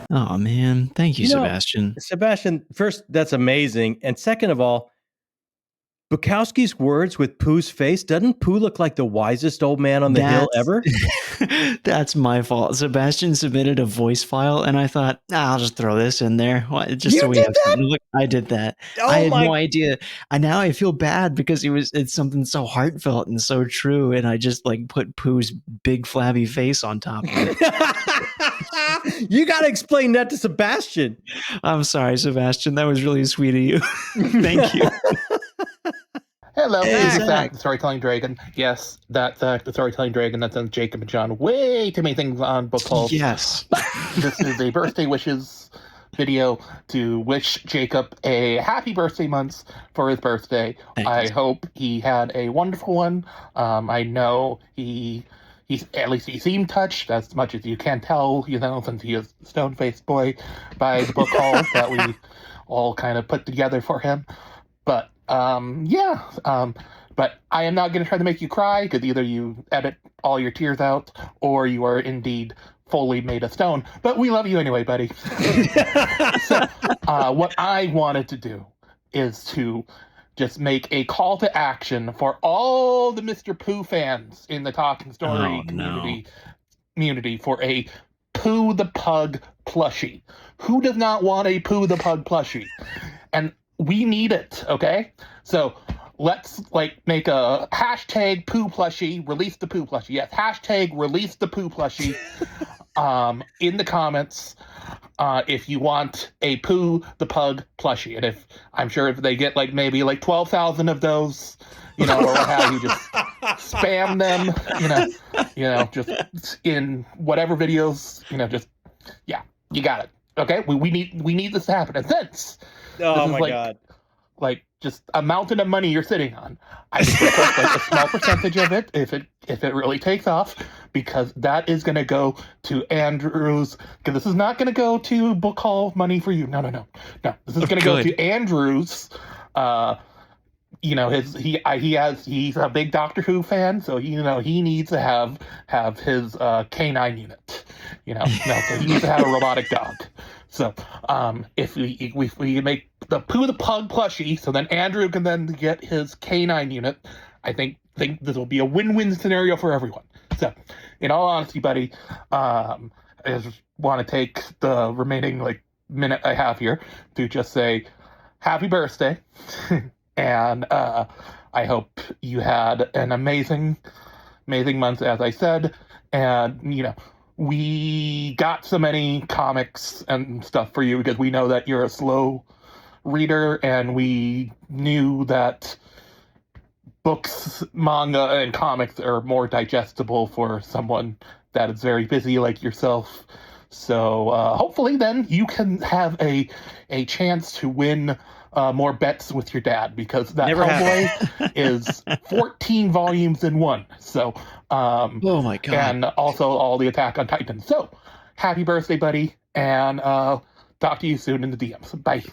Oh, man. Thank you, Sebastian.
Sebastian, first, that's amazing. And second of all, Bukowski's words with Pooh's face, doesn't Pooh look like the wisest old man on the hill ever?
That's my fault. Sebastian submitted a voice file, and I thought, I'll just throw this in there. Just so we have something to look. I did that. I had no idea. Now I feel bad because it's something so heartfelt and so true, and I just like put Pooh's big flabby face on top of it.
You got to explain that to Sebastian.
I'm sorry, Sebastian. That was really sweet of you. Thank you.
Hello,
Hey,
Zach, the Storytelling Dragon. Yes, that's Zach, the Storytelling Dragon. That's on Jacob and John. Way too many things on book hauls.
Yes.
This is a birthday wishes video to wish Jacob a happy birthday month for his birthday. I hope he had a wonderful one. I know he's at least he seemed touched as much as you can tell, since he is stone-faced boy, by the book haul that we all kind of put together for him. But But I am not going to try to make you cry, because either you edit all your tears out or you are indeed fully made of stone. But we love you anyway, buddy. So what I wanted to do is to just make a call to action for all the Mr. Pooh fans in the Talking Story community for a Pooh the Pug plushie. Who does not want a Pooh the Pug plushie? And we need it, okay? So let's make a hashtag Pooh plushie, release the Pooh plushie. Yes, hashtag release the Pooh plushie in the comments if you want a Pooh the Pug plushie. And I'm sure if they get maybe 12,000 of those, or what have you, just spam them, just in whatever videos, you got it. Okay, we need this to happen. And since God, just a mountain of money you're sitting on, I request a small percentage of it if it really takes off, because that is going to go to Andrew's. Because this is not going to go to book haul money for you. No. This is going to go to Andrew's. He's a big Doctor Who fan, so he needs to have his canine unit. So he needs to have a robotic dog. So if we make the Pooh the Pug plushie, so then Andrew can then get his canine unit, I think this will be a win-win scenario for everyone. So, in all honesty, buddy, I just want to take the remaining minute I have here to just say happy birthday. And I hope you had an amazing month, as I said. And, we got so many comics and stuff for you because we know that you're a slow reader, and we knew that books, manga, and comics are more digestible for someone that is very busy like yourself. So hopefully then you can have a chance to win more bets with your dad, because that Hellboy is 14 volumes in one. So,
oh my God.
And also all the Attack on Titan. So, happy birthday, buddy. And talk to you soon in the DMs. Bye.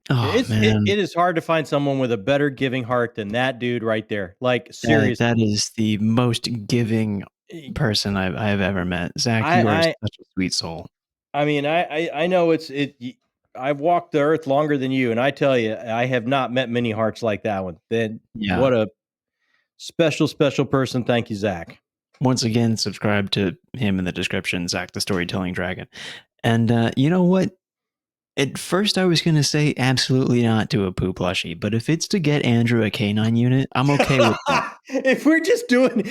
Oh, man. It is hard to find someone with a better giving heart than that dude right there. Seriously.
That is the most giving person I've ever met. Zach, you are such a sweet soul.
I mean, I know I've walked the earth longer than you, and I tell you, I have not met many hearts like that one. What a special person. Thank you, Zach.
Once again, subscribe to him in the description, Zach the Storytelling Dragon. And you know what? At first, I was going to say absolutely not to a Pooh plushie, but if it's to get Andrew a canine unit, I'm okay with that.
If we're just doing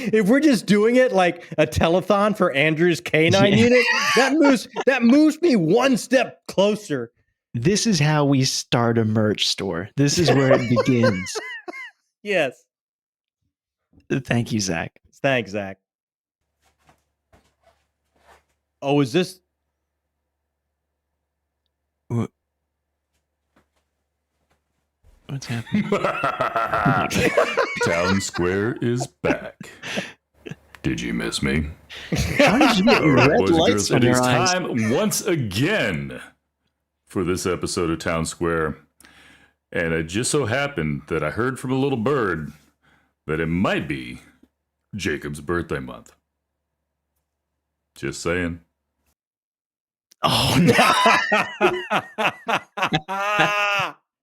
it like a telethon for Andrew's canine unit, that moves me one step closer.
This is how we start a merch store. This is where it begins.
Yes.
Thank you, Zach.
Thanks, Zach. Oh, is this?
What's happening?
Town Square is back. Did you miss me?
How did you get red
boys and
lights
girls,
on
it
your
is
eyes?
time once again for this episode of Town Square. And it just so happened that I heard from a little bird that it might be Jacob's birthday month. Just saying.
Oh, no.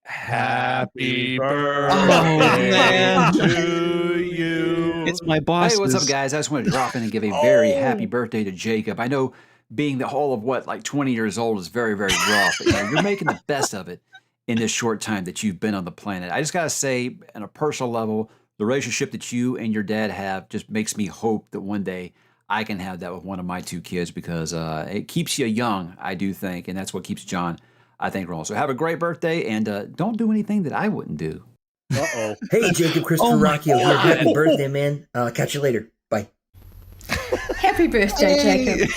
Happy birthday to you.
It's my boss.
Hey, what's up, guys? I just want to drop in and give a very happy birthday to Jacob. I know being the whole of 20 years old is very, very rough. But, you're making the best of it in this short time that you've been on the planet. I just got to say, on a personal level, the relationship that you and your dad have just makes me hope that one day I can have that with one of my two kids, because it keeps you young, I do think, and that's what keeps John, I think, rolling. So have a great birthday, and don't do anything that I wouldn't do.
Uh-oh.
Hey, Jacob, Christopher Ruocchio here. Happy birthday, man. Catch you later. Bye.
Happy birthday, Jacob.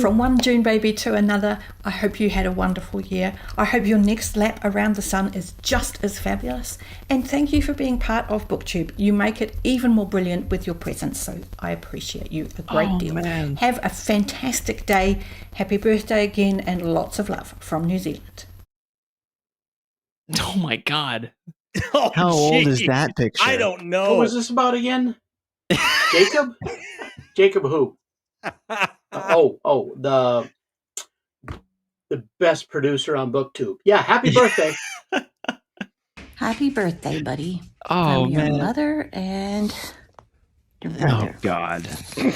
From one June baby to another, I hope you had a wonderful year. I hope your next lap around the sun is just as fabulous. And thank you for being part of BookTube. You make it even more brilliant with your presence, so I appreciate you a great deal.
Man.
Have a fantastic day. Happy birthday again, and lots of love from New Zealand.
Oh my God.
Oh,
How old is
geez.
that picture?
I don't know.
What was this about again? Jacob? Jacob who? The best producer on BookTube. Yeah, happy birthday.
Happy birthday, buddy.
Oh,
From your
man.
mother and your
Oh,
brother.
God.
Hey,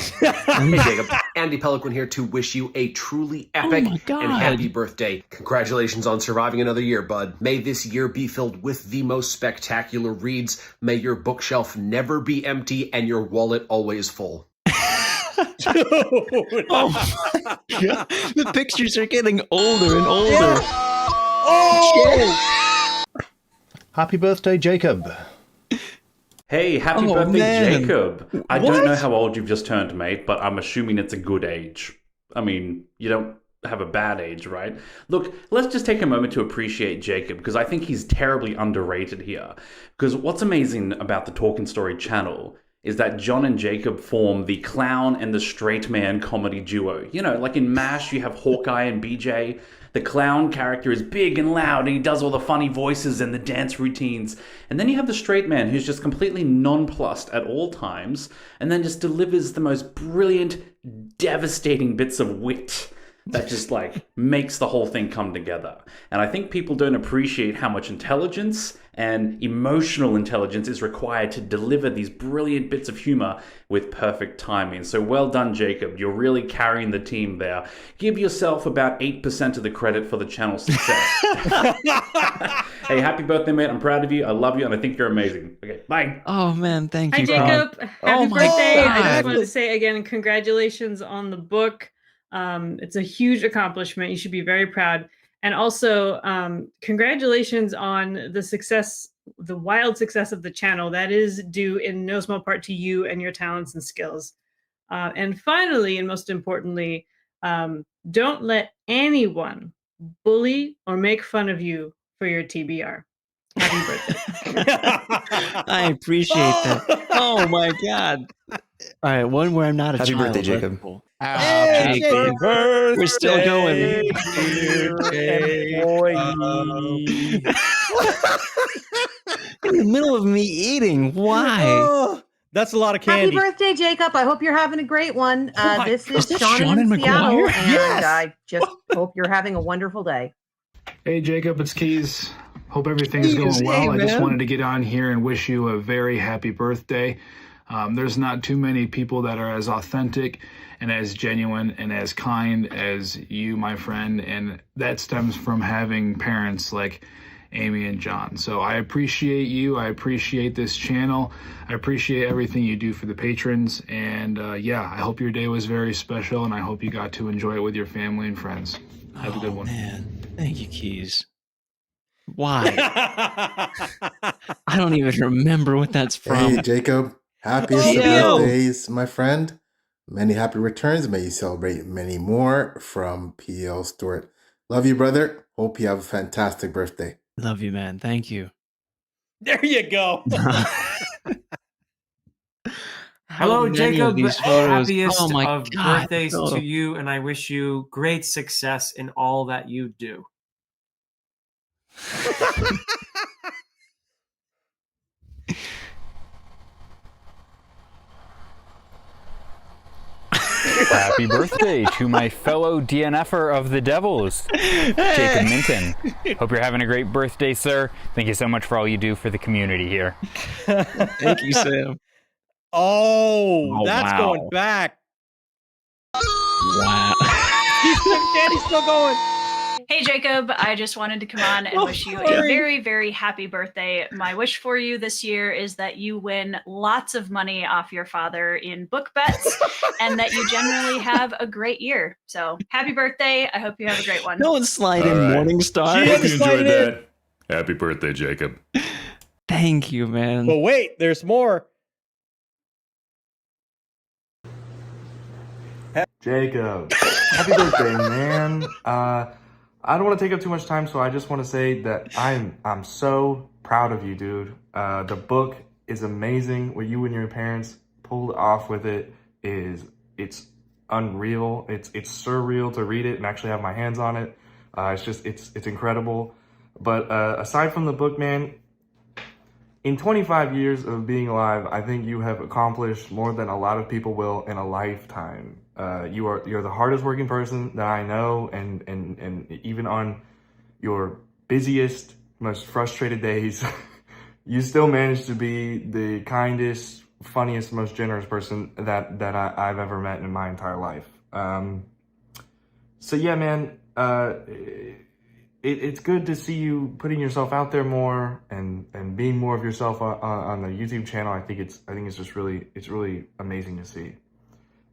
Jacob. Andy Peliquin here to wish you a truly epic
my God.
and happy birthday. Congratulations on surviving another year, bud. May this year be filled with the most spectacular reads. May your bookshelf never be empty and your wallet always full.
Oh, my God. The pictures are getting older and older.
Yeah. Oh!
Happy birthday, Jacob.
Hey, happy
Oh,
birthday,
man.
Jacob. I
What?
don't know how old you've just turned, mate, but I'm assuming it's a good age. I mean, you don't have a bad age, right? Look, let's just take a moment to appreciate Jacob, because I think he's terribly underrated here. Because what's amazing about the Talking Story channel is that John and Jacob form the clown and the straight man comedy duo. You know, like in MASH, you have Hawkeye and BJ. The clown character is big and loud, and he does all the funny voices and the dance routines. And then you have the straight man who's just completely nonplussed at all times, and then just delivers the most brilliant, devastating bits of wit that just like makes the whole thing come together. And I think people don't appreciate how much intelligence and emotional intelligence is required to deliver these brilliant bits of humor with perfect timing. So well done, Jacob. You're really carrying the team there. Give yourself about 8% of the credit for the channel's success. Hey, happy birthday, mate. I'm proud of you. I love you, and I think you're amazing. Okay, bye.
Oh, man. Thank
Hi,
you,
Jacob.
Cronk.
Happy
my
birthday. I
God.
just wanted to say again, congratulations on the book. It's a huge accomplishment. You should be very proud. And also, congratulations on the success, the wild success of the channel. That is due in no small part to you and your talents and skills. And finally, and most importantly, don't let anyone bully or make fun of you for your TBR. Happy birthday.
I appreciate that. Oh, my God. All right, one where I'm not a
Happy
child.
birthday,
That's
Jacob.
cool.
Happy
Jacob.
birthday,
We're still going. In the middle of me eating. Why?
Oh, that's a lot of candy.
Happy birthday, Jacob. I hope you're having a great one. This is
that
Sean
Sean
in
and
Seattle,
McGuire?
and
Yes.
I just hope you're having a wonderful day.
Hey, Jacob, it's Keys. Hope everything
Keys,
is going well.
hey,
I just
man.
wanted to get on here and wish you a very happy birthday. There's not too many people that are as authentic and as genuine and as kind as you, my friend, and that stems from having parents like Amy and John. So I appreciate you. I appreciate this channel. I appreciate everything you do for the patrons. And yeah, I hope your day was very special, and I hope you got to enjoy it with your family and friends. Have a good one.
Man, thank you, Keys. Why? I don't even remember what that's from.
Hey, Jacob. Happiest of
Yo.
birthdays, my friend. Many happy returns. May you celebrate many more from PL Stuart. Love you, brother. Hope you have a fantastic birthday.
Love you, man. Thank you.
There you go.
Hello,
many of
Jacob.
these photos?
Happiest
Oh my
of
God,
birthdays
photo.
to you, and I wish you great success in all that you do.
Happy birthday to my fellow DNFer of the Devils, Jacob Minton. Hope you're having a great birthday, sir. Thank you so much for all you do for the community here.
Thank you, Sam.
Oh,
Oh,
that's
wow.
going back.
Wow.
Daddy's still going.
Hey Jacob, I just wanted to come on and wish you a
sorry.
very, very happy birthday. My wish for you this year is that you win lots of money off your father in book bets and that you generally have a great year. So happy birthday. I hope you have a great one.
No one slide in
All right.
Morningstar.
Hope you enjoyed that. Happy birthday, Jacob.
Thank you, man.
But wait, there's more.
Jacob, happy birthday, man. I don't want to take up too much time, so I just want to say that I'm so proud of you, dude. The book is amazing. What you and your parents pulled off with it's unreal. It's surreal to read it and actually have my hands on it. It's incredible. But aside from the book, man, in 25 years of being alive, I think you have accomplished more than a lot of people will in a lifetime. You're the hardest working person that I know, and even on your busiest, most frustrated days, you still manage to be the kindest, funniest, most generous person that I've ever met in my entire life. So yeah, man, it's good to see you putting yourself out there more and being more of yourself on the YouTube channel. I think it's just really amazing to see.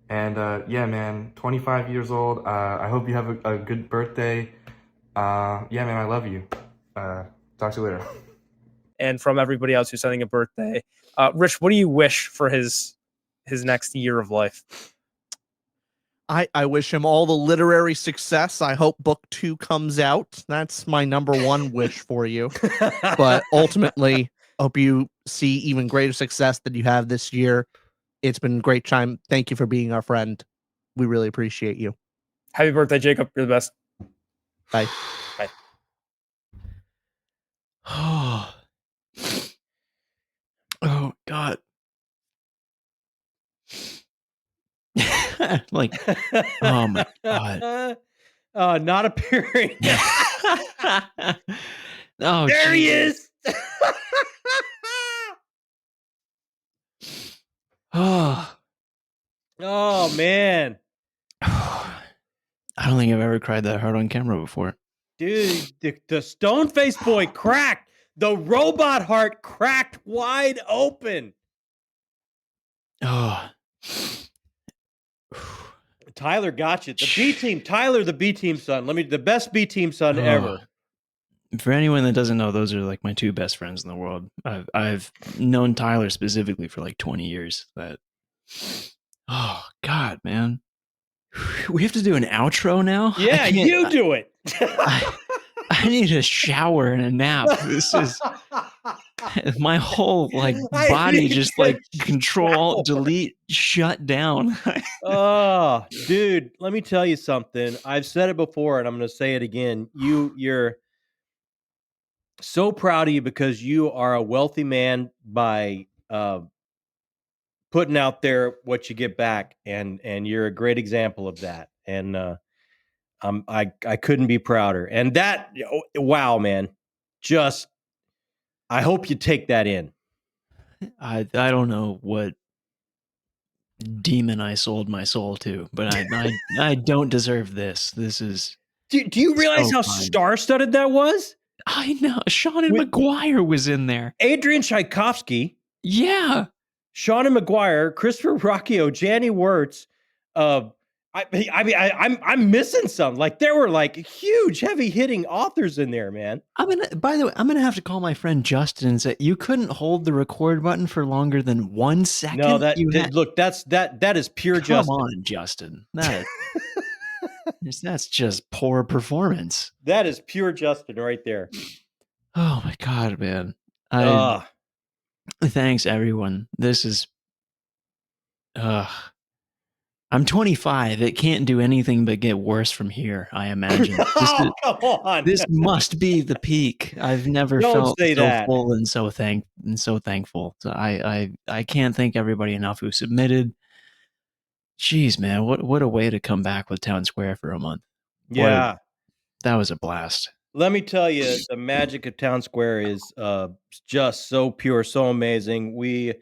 And yeah, man, 25 years old. I hope you have a good birthday. Yeah, man, I love you. Talk to you later.
And from everybody else who's sending a birthday, Rich, what do you wish for his next year of life?
I wish him all the literary success. I hope book 2 comes out. That's my number one wish for you. But ultimately, hope you see even greater success than you have this year. It's been a great time. Thank you for being our friend. We really appreciate you.
Happy birthday, Jacob. You're the best.
Bye.
Bye.
Oh, God. Like, oh my God.
Not appearing.
Oh,
there he is. Oh man.
I don't think I've ever cried that hard on camera before.
Dude, the stone face boy cracked. The robot heart cracked wide open.
Oh.
Tyler got you. The B team, Tyler, the B team son. The best B team son ever.
For anyone that doesn't know, those are like my 2 best friends in the world. I've known Tyler specifically for like 20 years. Oh God, man. We have to do an outro now?
Yeah, you do it.
I need a shower and a nap. This is my whole body just control, delete, shut down.
Oh, dude, let me tell you something. I've said it before and I'm going to say it again. You're so proud of you because you are a wealthy man by putting out there what you get back, and you're a great example of that. And I couldn't be prouder. And that, wow, man, just I hope you take that in.
I don't know what demon I sold my soul to, but I don't deserve this. This is.
Do you realize how star-studded that was?
I know. Sean and McGuire was in there.
Adrian Tchaikovsky.
Yeah.
Sean and McGuire, Christopher Ruocchio, Janny Wirtz. I'm missing some. Like there were huge, heavy-hitting authors in there, man.
By the way, I'm gonna have to call my friend Justin and say you couldn't hold the record button for longer than 1 second.
No, that is pure Justin.
Come on, Justin. That's just poor performance.
That is pure Justin right there.
Oh my God, man. Thanks everyone. This is I'm 25. It can't do anything but get worse from here, I imagine.
Come on.
This must be the peak. I've never felt so full and so thankful. So I can't thank everybody enough who submitted. Jeez, man, what a way to come back with Town Square for a month.
Yeah.
That was a blast.
Let me tell you, the magic of Town Square is just so pure, so amazing. We're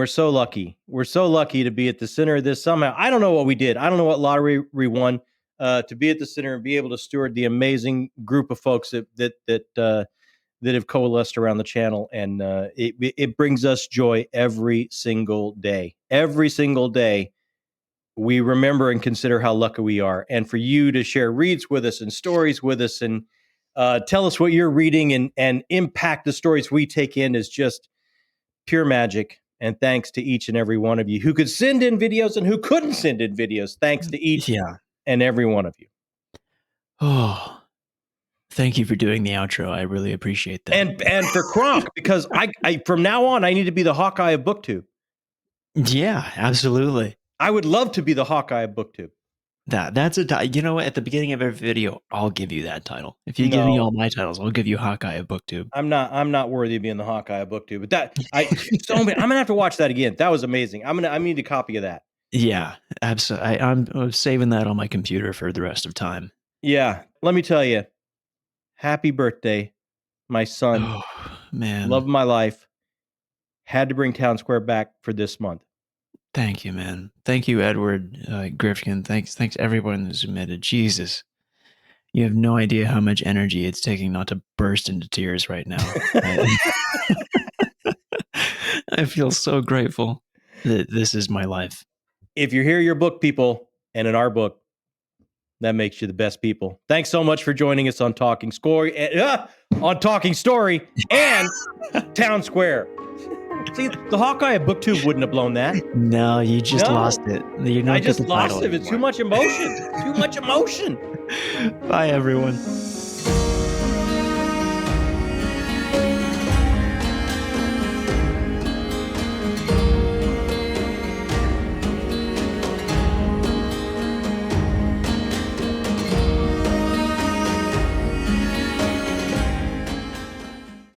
so lucky. We're so lucky to be at the center of this somehow. I don't know what we did. I don't know what lottery we won to be at the center and be able to steward the amazing group of folks that have coalesced around the channel. And it brings us joy every single day. Every single day, we remember and consider how lucky we are. And for you to share reads with us and stories with us and tell us what you're reading and impact the stories we take in is just pure magic. And thanks to each and every one of you who could send in videos and who couldn't send in videos. Thanks to each and every one of you.
Oh, thank you for doing the outro. I really appreciate that.
And for Cronk, because I from now on, I need to be the Hawkeye of BookTube.
Yeah, absolutely.
I would love to be the Hawkeye of BookTube.
That's a you know what? At the beginning of every video, I'll give you that title. If you give me
No.
all my titles, I'll give you Hawkeye of BookTube.
I'm not worthy of being the Hawkeye of BookTube, but that I'm gonna have to watch that again. That was amazing. I need a copy of that.
Yeah, absolutely. I'm saving that on my computer for the rest of time.
Yeah, let me tell you, happy birthday, my son.
Oh, man.
Love of my life. Had to bring Town Square back for this month.
Thank you, man. Thank you, Edward, Gryftkin. Thanks everyone who submitted. Jesus. You have no idea how much energy it's taking not to burst into tears right now. I feel so grateful that this is my life.
If you're here, your book people, and in our book, that makes you the best people. Thanks so much for joining us on Talking Story and Town Square. See, the Hawkeye of BookTube wouldn't have blown that.
No, you just lost it. You're not
I just lost it. It's too much emotion. Too much emotion.
Bye, everyone.